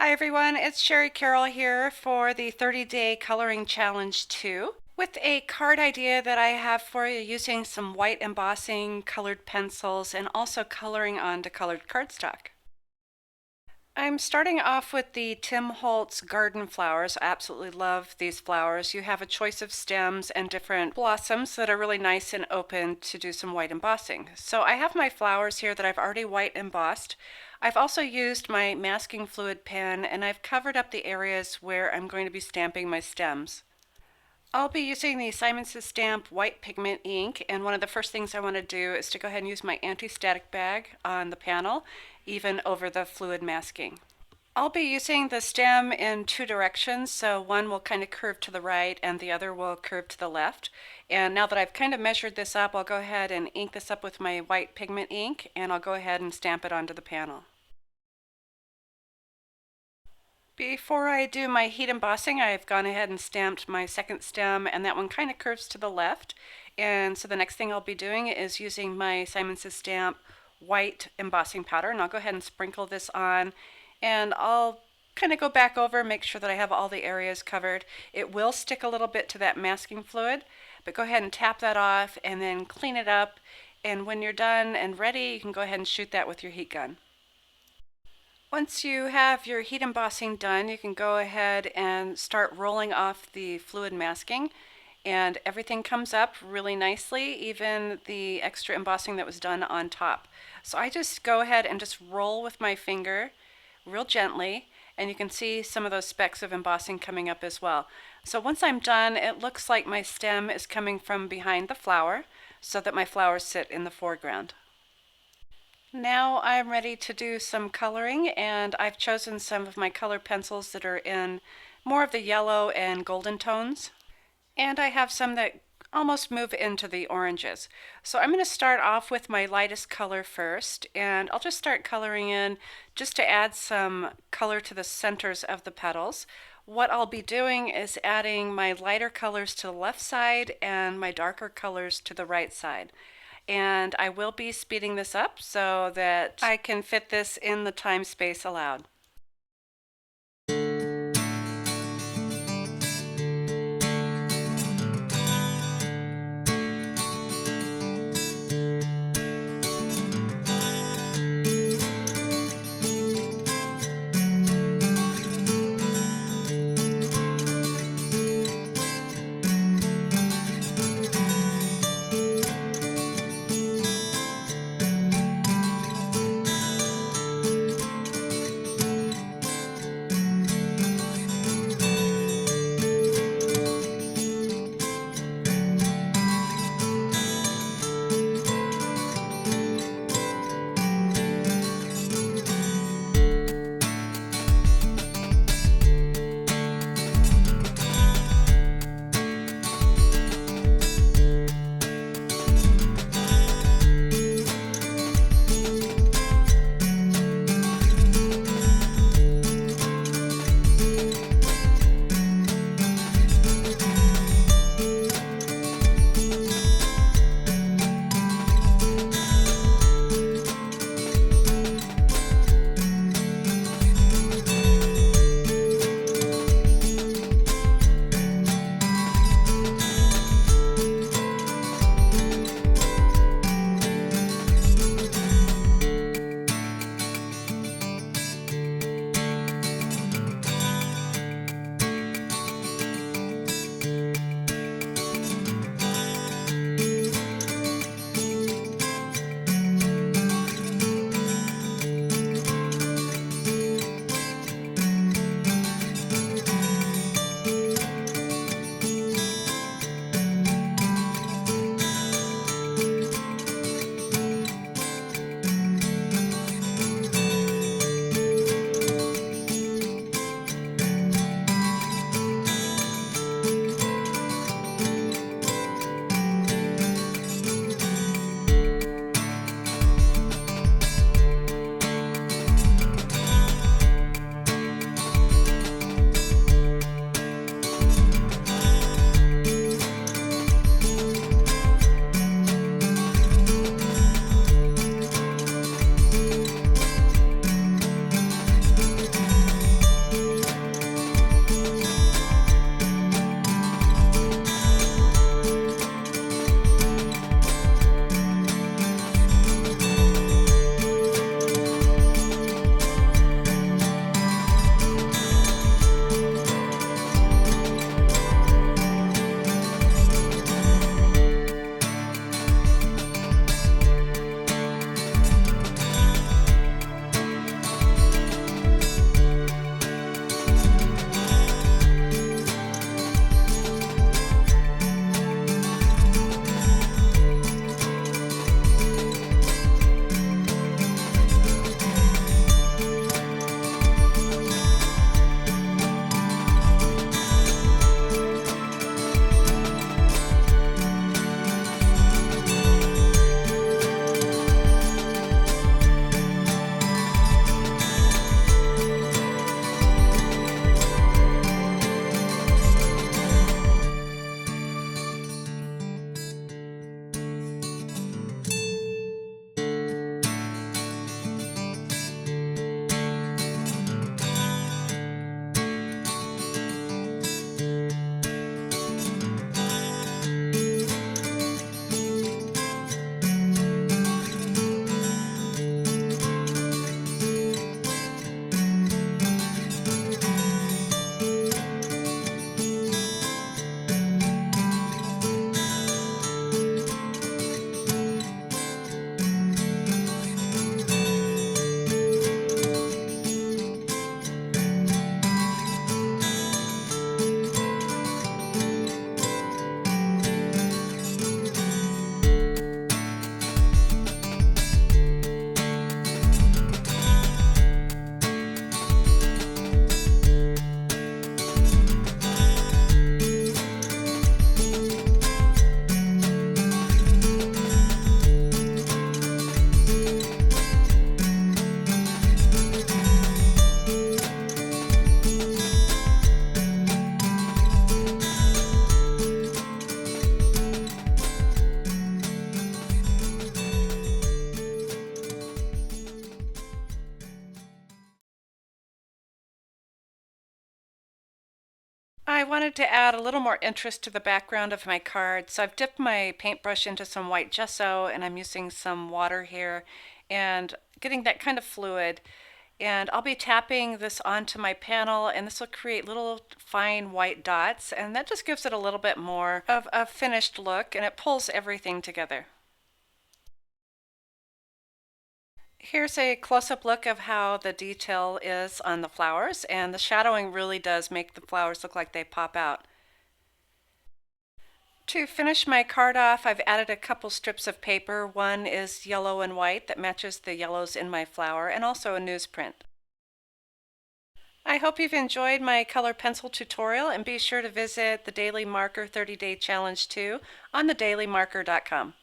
Hi everyone, it's Shari Carroll here for the 30-day coloring challenge 2 with a card idea that I have for you using some white embossing, colored pencils, and also coloring onto colored cardstock. I'm starting off with the Tim Holtz garden flowers. I absolutely love these flowers. You have a choice of stems and different blossoms that are really nice and open to do some white embossing. So I have my flowers here that I've already white embossed. I've also used my masking fluid pen and I've covered up the areas where I'm going to be stamping my stems. I'll be using the Simon Says Stamp white pigment ink, and one of the first things I want to do is to go ahead and use my anti-static bag on the panel, even over the fluid masking. I'll be using the stem in two directions, so one will kind of curve to the right and the other will curve to the left. And now that I've kind of measured this up, I'll go ahead and ink this up with my white pigment ink, and I'll go ahead and stamp it onto the panel. Before I do my heat embossing, I've gone ahead and stamped my second stem, and that one kind of curves to the left. And so the next thing I'll be doing is using my Simon Says Stamp white embossing powder, and I'll go ahead and sprinkle this on, and I'll kind of go back over, make sure that I have all the areas covered. It will stick a little bit to that masking fluid, but go ahead and tap that off and then clean it up. And when you're done and ready, you can go ahead and shoot that with your heat gun. Once you have your heat embossing done, you can go ahead and start rolling off the fluid masking, and everything comes up really nicely, even the extra embossing that was done on top. So I just go ahead and just roll with my finger real gently, and you can see some of those specks of embossing coming up as well. So once I'm done, it looks like my stem is coming from behind the flower so that my flowers sit in the foreground. Now I'm ready to do some coloring, and I've chosen some of my color pencils that are in more of the yellow and golden tones. And I have some that almost move into the oranges. So I'm going to start off with my lightest color first, and I'll just start coloring in just to add some color to the centers of the petals. What I'll be doing is adding my lighter colors to the left side and my darker colors to the right side. And I will be speeding this up so that I can fit this in the time space allowed. I wanted to add a little more interest to the background of my card, so I've dipped my paintbrush into some white gesso and I'm using some water here and getting that kind of fluid. And I'll be tapping this onto my panel, and this will create little fine white dots, and that just gives it a little bit more of a finished look, and it pulls everything together. Here's a close-up look of how the detail is on the flowers, and the shadowing really does make the flowers look like they pop out. To finish my card off, I've added a couple strips of paper. One is yellow and white that matches the yellows in my flower, and also a newsprint. I hope you've enjoyed my color pencil tutorial, and be sure to visit the Daily Marker 30-Day Challenge too on thedailymarker.com.